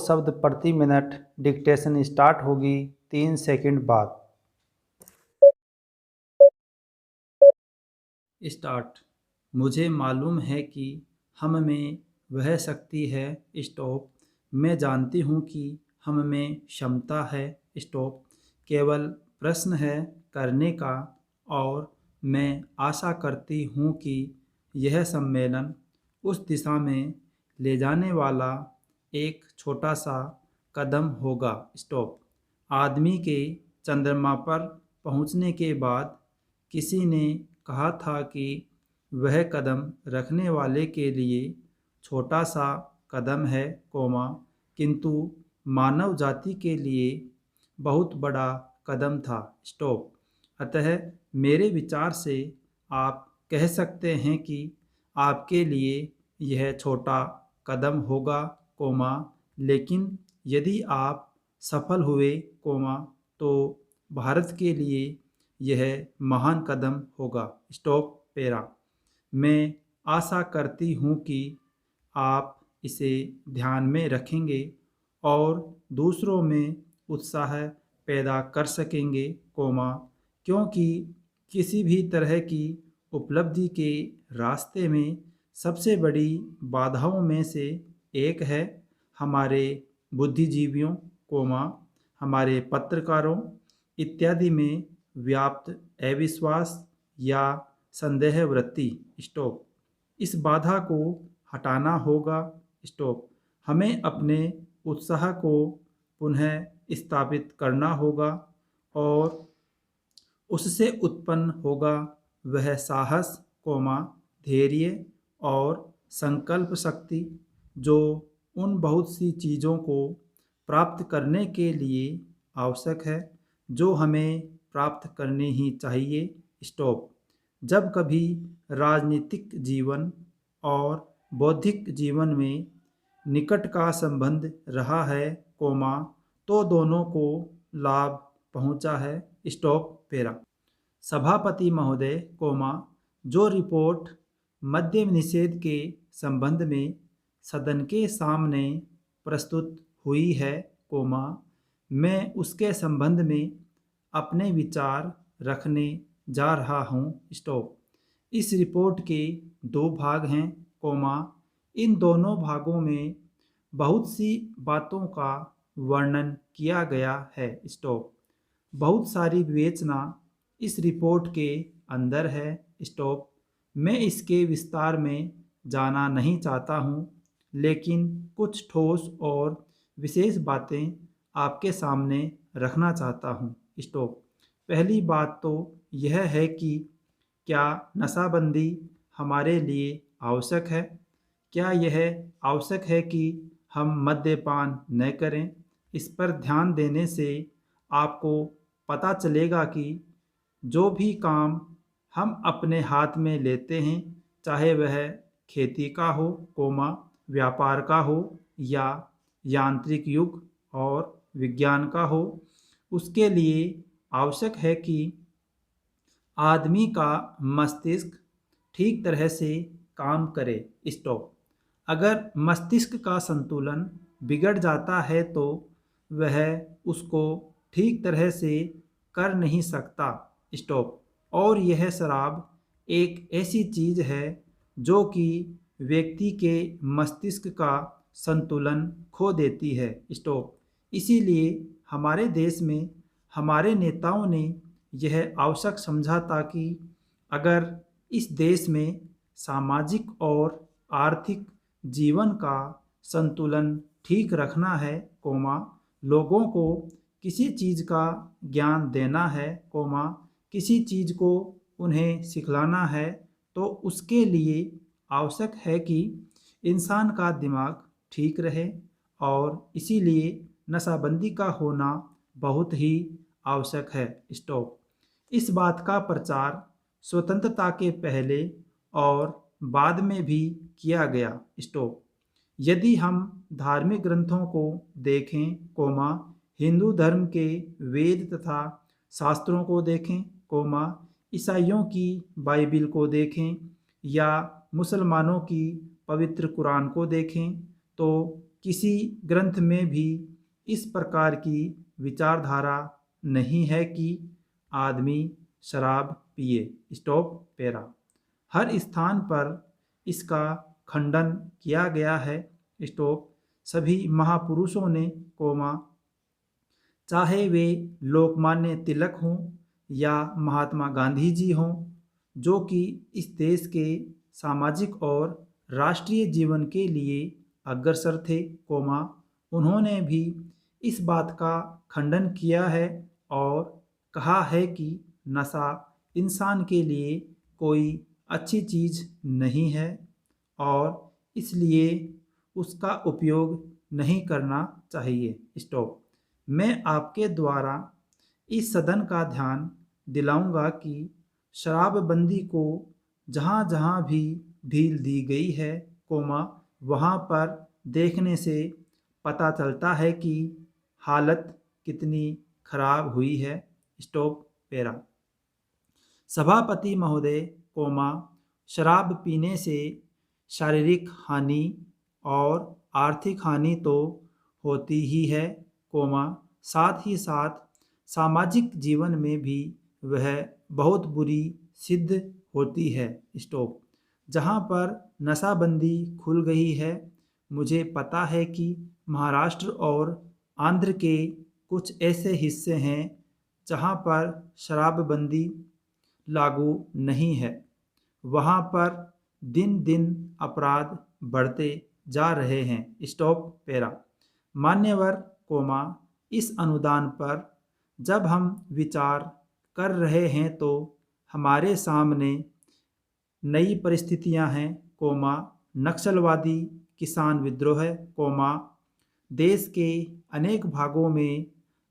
शब्द प्रति minute. Dictation start होगी 3 सेकंड बाद। स्टार्ट। मुझे मालूम है कि हम में वह शक्ति है। स्टॉप। मैं जानती हूँ कि हम में क्षमता है। स्टॉप। केवल प्रश्न है करने का, और मैं आशा करती हूँ कि यह सम्मेलन उस दिशा में ले जाने वाला एक छोटा सा कदम होगा। स्टॉप। आदमी के चंद्रमा पर पहुँचने के बाद किसी ने कहा था कि वह कदम रखने वाले के लिए छोटा सा कदम है, किंतु मानव जाति के लिए बहुत बड़ा कदम था। स्टॉप। अतः मेरे विचार से आप कह सकते हैं कि आपके लिए यह छोटा कदम होगा, लेकिन यदि आप सफल हुए, तो भारत के लिए यह महान कदम होगा। Stop para. मैं आशा करती हूँ कि आप इसे ध्यान में रखेंगे और दूसरों में उत्साह पैदा कर सकेंगे, क्योंकि किसी भी तरह की उपलब्धि के रास्ते में सबसे बड़ी बाधाओं में से एक है हमारे बुद्धिजीवियों, हमारे पत्रकारों इत्यादि में व्याप्त अविश्वास या संदेह वृत्ति। स्टॉप। इस बाधा को हटाना होगा। स्टॉप। हमें अपने उत्साह को पुनः स्थापित करना होगा, और उससे उत्पन्न होगा वह साहस, धैर्य और संकल्प शक्ति जो उन बहुत सी चीज़ों को प्राप्त करने के लिए आवश्यक है, जो हमें प्राप्त करनी ही चाहिए। स्टॉप। जब कभी राजनीतिक जीवन और बौद्धिक जीवन में निकट का संबंध रहा है, तो दोनों को लाभ पहुंचा है। Stop para. सभापति महोदय, जो रिपोर्ट मद्य निषेध के संबंध में सदन के सामने प्रस्तुत हुई है, मैं उसके संबंध में अपने विचार रखने जा रहा हूँ। स्टॉप। इस रिपोर्ट के 2 भाग हैं, इन दोनों भागों में बहुत सी बातों का वर्णन किया गया है। स्टॉप। बहुत सारी विवेचना इस रिपोर्ट के अंदर है। स्टॉप। मैं इसके विस्तार में जाना नहीं चाहता हूँ, लेकिन कुछ ठोस और विशेष बातें आपके सामने रखना चाहता हूँ। स्टॉप। पहली बात तो यह है कि क्या नशाबंदी हमारे लिए आवश्यक है? क्या यह आवश्यक है कि हम मद्यपान न करें? इस पर ध्यान देने से आपको पता चलेगा कि जो भी काम हम अपने हाथ में लेते हैं, चाहे वह खेती का हो, व्यापार का हो, या यांत्रिक युग और विज्ञान का हो, उसके लिए आवश्यक है कि आदमी का मस्तिष्क ठीक तरह से काम करे। स्टॉप। अगर मस्तिष्क का संतुलन बिगड़ जाता है तो वह उसको ठीक तरह से कर नहीं सकता। स्टॉप। और यह शराब एक ऐसी चीज़ है जो कि व्यक्ति के मस्तिष्क का संतुलन खो देती है। स्टॉप। इसीलिए हमारे देश में हमारे नेताओं ने यह आवश्यक समझा था कि अगर इस देश में सामाजिक और आर्थिक जीवन का संतुलन ठीक रखना है, लोगों को किसी चीज़ का ज्ञान देना है, किसी चीज़ को उन्हें सिखलाना है, तो उसके लिए आवश्यक है कि इंसान का दिमाग ठीक रहे, और इसीलिए नशाबंदी का होना बहुत ही आवश्यक है। स्टॉप। इस बात का प्रचार स्वतंत्रता के पहले और बाद में भी किया गया। स्टॉप। यदि हम धार्मिक ग्रंथों को देखें, हिंदू धर्म के वेद तथा शास्त्रों को देखें, ईसाइयों की बाइबिल को देखें, या मुसलमानों की पवित्र कुरान को देखें, तो किसी ग्रंथ में भी इस प्रकार की विचारधारा नहीं है कि आदमी शराब पिए। Stop para. हर स्थान पर इसका खंडन किया गया है। स्टॉप। सभी महापुरुषों ने कोमा, चाहे वे लोकमान्य तिलक हों या महात्मा गांधी जी हों, जो कि इस देश के सामाजिक और राष्ट्रीय जीवन के लिए अग्रसर थे, कोमा, उन्होंने भी इस बात का खंडन किया है और कहा है कि नशा इंसान के लिए कोई अच्छी चीज़ नहीं है और इसलिए उसका उपयोग नहीं करना चाहिए। स्टॉप। मैं आपके द्वारा इस सदन का ध्यान दिलाऊंगा कि शराबबंदी को जहाँ जहाँ भी ढील दी गई है, कोमा, वहाँ पर देखने से पता चलता है कि हालत कितनी खराब हुई है। Stop para. सभापति महोदय, कोमा, शराब पीने से शारीरिक हानि और आर्थिक हानि तो होती ही है, कोमा, साथ ही साथ सामाजिक जीवन में भी वह बहुत बुरी सिद्ध होती है। स्टॉप। जहाँ पर नशाबंदी खुल गई है, मुझे पता है कि महाराष्ट्र और आंध्र के कुछ ऐसे हिस्से हैं जहाँ पर शराबबंदी लागू नहीं है। वहाँ पर दिन दिन अपराध बढ़ते जा रहे हैं। Stop para. मान्यवर, कोमा, इस अनुदान पर जब हम विचार कर रहे हैं तो हमारे सामने नई परिस्थितियां हैं, कोमा, नक्सलवादी किसान विद्रोह, कोमा, देश के अनेक भागों में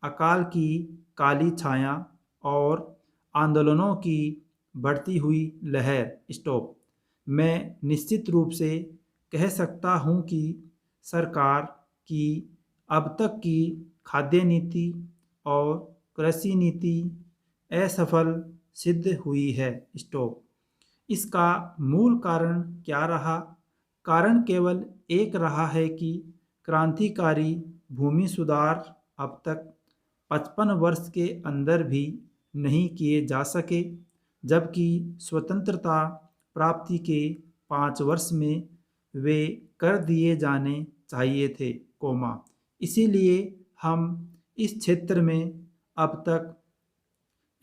अकाल की काली छाया और आंदोलनों की बढ़ती हुई लहर। स्टॉप। मैं निश्चित रूप से कह सकता हूँ कि सरकार की अब तक की खाद्य नीति और कृषि नीति असफल सिद्ध हुई है। स्टॉप। इसका मूल कारण क्या रहा? कारण केवल एक रहा है कि क्रांतिकारी भूमि सुधार अब तक 55 वर्ष के अंदर भी नहीं किए जा सके, जबकि स्वतंत्रता प्राप्ति के 5 वर्ष में वे कर दिए जाने चाहिए थे, कोमा। इसीलिए हम इस क्षेत्र में अब तक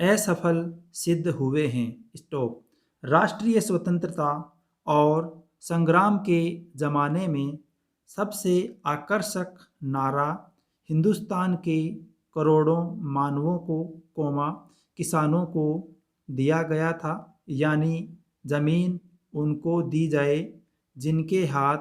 असफल सिद्ध हुए हैं। स्टॉप। राष्ट्रीय स्वतंत्रता और संग्राम के ज़माने में सबसे आकर्षक नारा हिंदुस्तान के करोड़ों मानवों को, कोमा, किसानों को दिया गया था, यानी ज़मीन उनको दी जाए जिनके हाथ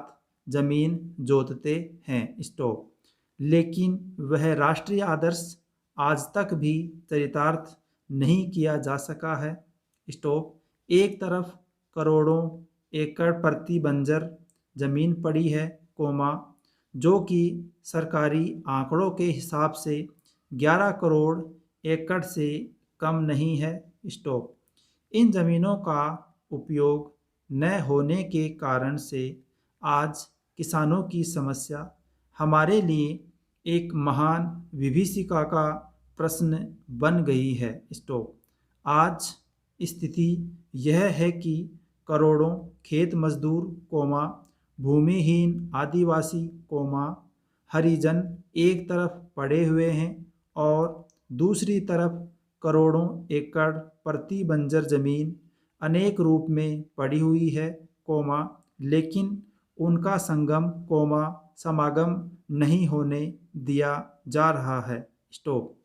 ज़मीन जोतते हैं। स्टॉप। लेकिन वह राष्ट्रीय आदर्श आज तक भी चरितार्थ नहीं किया जा सका है। स्टॉप। एक तरफ करोड़ों एकड़ प्रति बंजर जमीन पड़ी है, कोमा, जो कि सरकारी आंकड़ों के हिसाब से 11 करोड़ एकड़ से कम नहीं है। स्टॉप। इन जमीनों का उपयोग न होने के कारण से आज किसानों की समस्या हमारे लिए एक महान विभीषिका का प्रश्न बन गई है। स्टॉप। आज स्थिति यह है कि करोड़ों खेत मजदूर, कोमा, भूमिहीन आदिवासी, कोमा, हरिजन एक तरफ पड़े हुए हैं और दूसरी तरफ करोड़ों एकड़ प्रति बंजर जमीन अनेक रूप में पड़ी हुई है, कोमा, लेकिन उनका संगम, कोमा, समागम नहीं होने दिया जा रहा है। स्टॉप।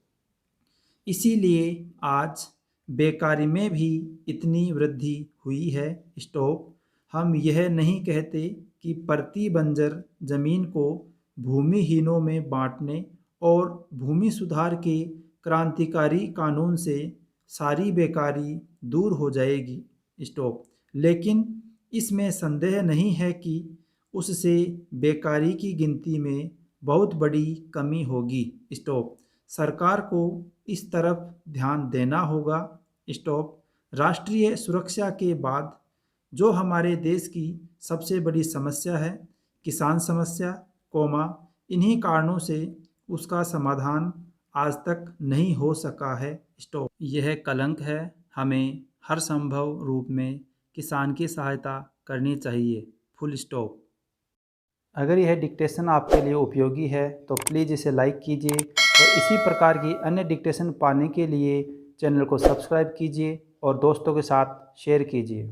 इसीलिए आज बेकारी में भी इतनी वृद्धि हुई है। स्टॉप। हम यह नहीं कहते कि प्रति बंजर जमीन को भूमिहीनों में बांटने और भूमि सुधार के क्रांतिकारी कानून से सारी बेकारी दूर हो जाएगी। स्टॉप। लेकिन इसमें संदेह नहीं है कि उससे बेकारी की गिनती में बहुत बड़ी कमी होगी। स्टॉप। सरकार को इस तरफ ध्यान देना होगा। स्टॉप। राष्ट्रीय सुरक्षा के बाद जो हमारे देश की सबसे बड़ी समस्या है, किसान समस्या, कोमा इन्हीं कारणों से उसका समाधान आज तक नहीं हो सका है, स्टॉप। यह कलंक है, हमें हर संभव रूप में किसान की सहायता करनी चाहिए, फुल स्टॉप। अगर यह डिक्टेशन आपके लिए उपयोगी है तो प्लीज़ इसे लाइक कीजिए और इसी प्रकार की अन्य डिक्टेशन पाने के लिए चैनल को सब्सक्राइब कीजिए और दोस्तों के साथ शेयर कीजिए।